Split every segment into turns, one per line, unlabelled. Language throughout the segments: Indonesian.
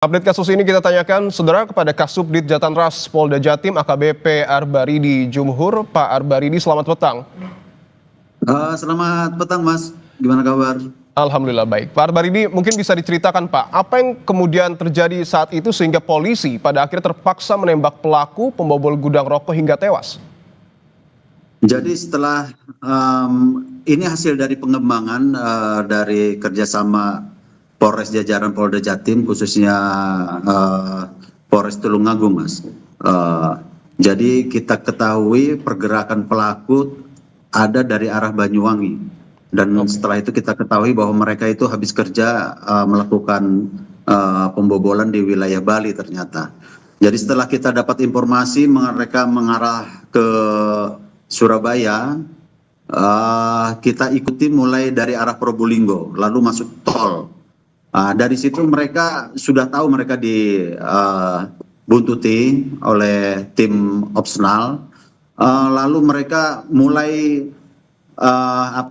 Update kasus ini kita tanyakan, Saudara, kepada Kasubdit Jatanras Polda Jatim AKBP Arbaridi Jumhur. Pak Arbaridi, selamat petang.
Selamat petang, Mas. Gimana kabar?
Alhamdulillah baik. Pak Arbaridi, mungkin bisa diceritakan, Pak, apa yang kemudian terjadi saat itu sehingga polisi pada akhirnya terpaksa menembak pelaku pembobol gudang rokok hingga tewas?
Jadi setelah ini hasil dari pengembangan dari kerjasama Polres jajaran Polda Jatim, khususnya Polres Tulungagung, Mas. Jadi kita ketahui pergerakan pelaku ada dari arah Banyuwangi, dan setelah itu kita ketahui bahwa mereka itu habis kerja melakukan pembobolan di wilayah Bali ternyata. Jadi setelah kita dapat informasi mereka mengarah ke Surabaya, kita ikuti mulai dari arah Probolinggo lalu masuk tol. Dari situ mereka sudah tahu mereka dibuntuti oleh tim opsional, lalu mereka mulai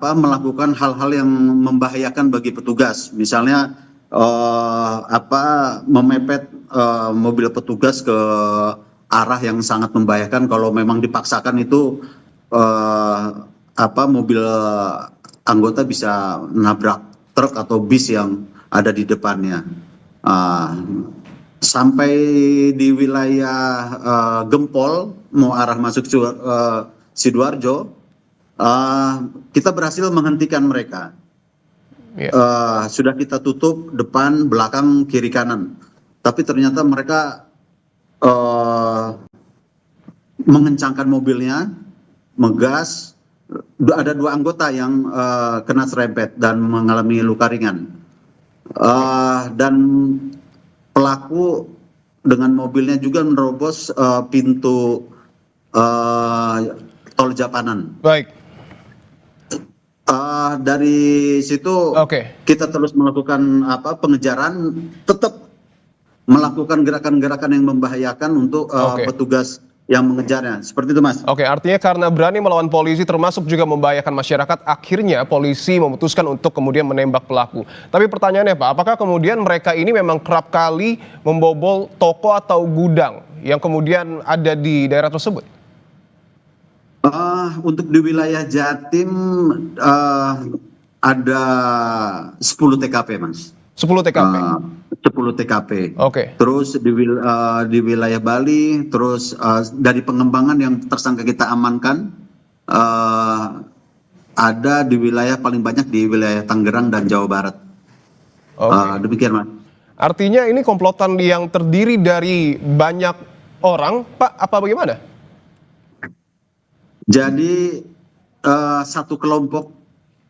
melakukan hal-hal yang membahayakan bagi petugas, misalnya memepet mobil petugas ke arah yang sangat membahayakan. Kalau memang dipaksakan itu mobil anggota bisa nabrak truk atau bis yang ada di depannya. Sampai di wilayah Gempol mau arah masuk Sidoarjo, kita berhasil menghentikan mereka. Sudah kita tutup depan, belakang, kiri, kanan, tapi ternyata mereka mengencangkan mobilnya, megas. Ada 2 anggota yang kena serempet dan mengalami luka ringan. Dan pelaku dengan mobilnya juga menerobos pintu tol Japanan.
Baik.
Dari situ kita terus melakukan pengejaran, tetap melakukan gerakan-gerakan yang membahayakan untuk petugas yang mengejarnya. Seperti itu, Mas.
Oke, artinya karena berani melawan polisi termasuk juga membahayakan masyarakat, akhirnya polisi memutuskan untuk kemudian menembak pelaku. Tapi pertanyaannya, Pak, apakah kemudian mereka ini memang kerap kali membobol toko atau gudang yang kemudian ada di daerah tersebut?
Untuk di wilayah Jatim ada 10 TKP, Mas.
10 TKP?
10 TKP.
Oke.
Terus di wilayah Bali, terus dari pengembangan yang tersangka kita amankan, ada di wilayah paling banyak di wilayah Tangerang dan Jawa Barat. Demikian, Mas.
Artinya ini komplotan yang terdiri dari banyak orang, Pak, apa bagaimana?
Jadi satu kelompok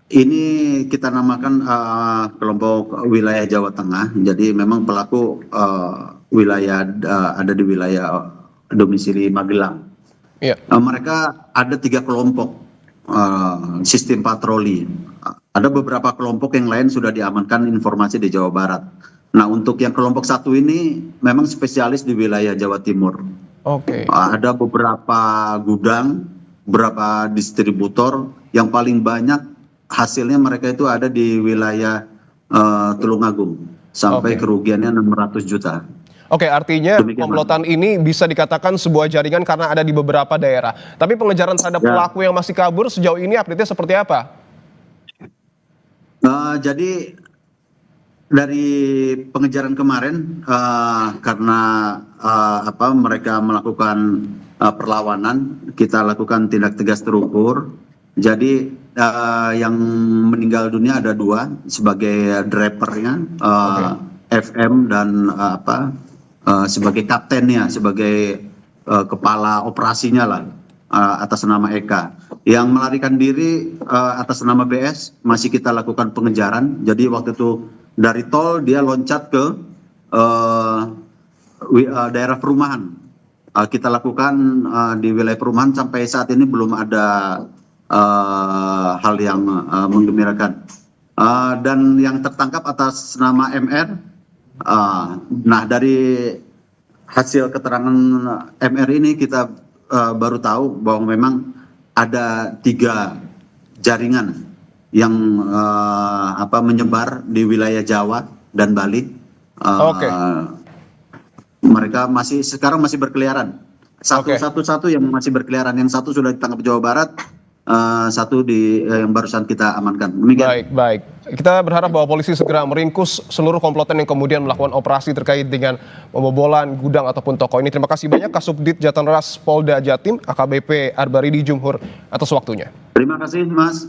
ini kita namakan kelompok wilayah Jawa Tengah. Jadi memang pelaku wilayah ada di wilayah domisili Magelang. Mereka ada 3 kelompok sistem patroli. Ada beberapa kelompok yang lain sudah diamankan informasi di Jawa Barat. Nah, untuk yang kelompok 1 ini memang spesialis di wilayah Jawa Timur. Ada beberapa gudang, beberapa distributor, yang paling banyak hasilnya mereka itu ada di wilayah Tulungagung, sampai kerugiannya 600 juta.
Artinya komplotan ini bisa dikatakan sebuah jaringan karena ada di beberapa daerah. Tapi pengejaran terhadap pelaku yang masih kabur sejauh ini update-nya seperti apa?
Jadi dari pengejaran kemarin, karena mereka melakukan perlawanan, kita lakukan tindak tegas terukur. Jadi yang meninggal dunia ada 2 sebagai drivernya, FM, dan sebagai kaptennya, sebagai kepala operasinya lah, atas nama Eka. Yang melarikan diri atas nama BS masih kita lakukan pengejaran. Jadi waktu itu dari tol dia loncat ke daerah perumahan. Kita lakukan di wilayah perumahan. Sampai saat ini belum ada hal yang menggembirakan. Dan yang tertangkap atas nama MR, nah dari hasil keterangan MR ini kita baru tahu bahwa memang ada 3 jaringan yang menyebar di wilayah Jawa dan Bali. Mereka sekarang masih berkeliaran.
Oke.
Satu yang masih berkeliaran, yang satu sudah ditangkap Jawa Barat, satu yang barusan kita amankan. Demikian.
Baik. Kita berharap bahwa polisi segera meringkus seluruh komplotan yang kemudian melakukan operasi terkait dengan pembobolan gudang ataupun toko ini. Terima kasih banyak Kasubdit Jatanras Polda Jatim, AKBP Arbaridi Jumhur atas waktunya.
Terima kasih, Mas.